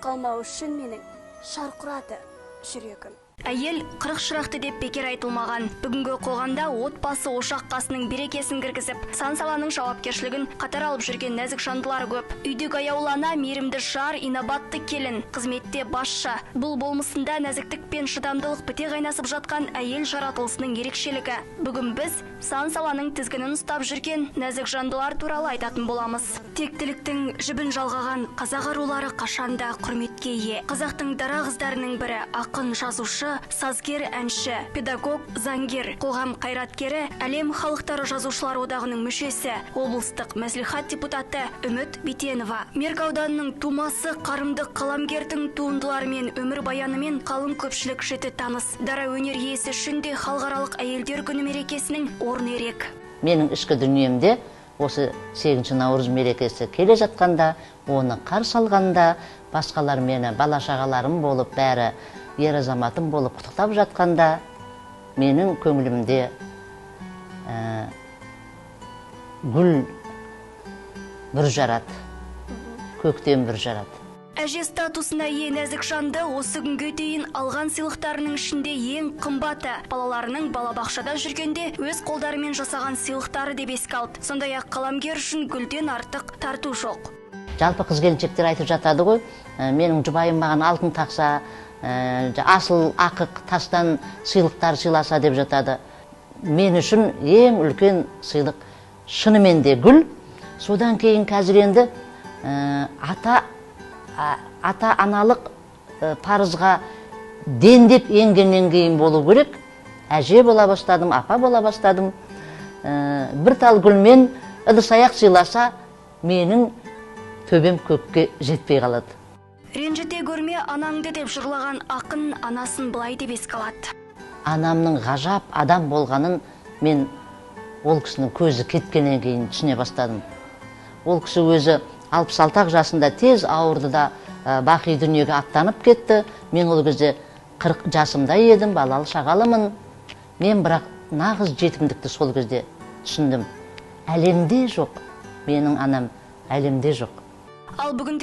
қалмау үшін менің шарқырады жүрегім. Әйел 40 шырақты деп бекер айтылмаған. Бүгінгі қоғамда отбасы ошақ қасының берекесін кіргізіп, сан саланың жауапкершілігін қатар алып жүрген нәзік жандылар көп. Үйдегі аяулана, мейірімді жар, инабатты келін, қызметте басшы. Бұл болмысында нәзіктік пен шыдамдылық біте қайнасып жатқан әйел жаратылысының ерекшелігі. Бүгін біз сан саланың тізгінін ұстап жүрген нәзік жандылар туралы айтатын боламыз. Тектіліктің жібін жалғаған қазақ арулары қашанда құрметке ие. Қазақтың дара қыздарының бірі ақын, жазушы, сазгер, әнші, педагог, заңгер, қоғам қайраткері, әлем халықтары жазушылар одағының мүшесі, облыстық мәслихат депутаты Үміт Битенова. Меркі ауданының тумасы, қарымды қаламгердің туындыларымен, өмір баянымен қалың көпшілік жіті таныс. Дара өнер иесі үшін де халықаралық әйелдер күні мерекесінің орны ерек. Менің ішкі дүниемде осы 8 наурыз мерекесі келе жатқанда, оны қарсы алғанда, басқалар мені бала-шағаларым болып, бәрі ер азаматым болып құттықтап жатқанда, менің көңілімде гүл бүр жарады, көктем бүр жарады. Әже статусына ие нәзік жанды осы күнге дейін алған сыйлықтарының ішінде ең қымбаты. Балаларының балабақшада жүргенде өз қолдарымен жасаған сыйлықтары деп еске алды. Сондай-ақ қаламгер үшін гүлден артық тарту жоқ. Жалпы қыз-келіншектер айтып жатады ғой, менің жұбайым маған алтын тақса, асыл ақық тастан сыйлықтар сыйласа деп жатады. Мен үшін ең үлкен сыйлық шынымен де гүл. Содан кейін қазір енді ата-аналық парызға дендеп енгеннен кейін болу керек. Әже бола бастадым, апа бола бастадым. Бір тал гүлмен ыдыс-аяқ сыйласа, менің төбем көкке жетпей қалады. Ренжіте көрме анаңды деп жырлаған ақын анасын былай деп еске алады. Анамның ғажап адам болғанын мен ол кісінің көзі кеткеннен кейін түсіне бастадым. Ол кісі өзі 66 жасында тез ауырды да бақи дүниеге аттанып кетті. Мен ол кезде 40 жасымда едім, балалы шағалымын. Мен бірақ нағыз жетімдікті сол кезде түсіндім. Әлемде жоқ, менің анам әлемде жоқ. Ал бүгін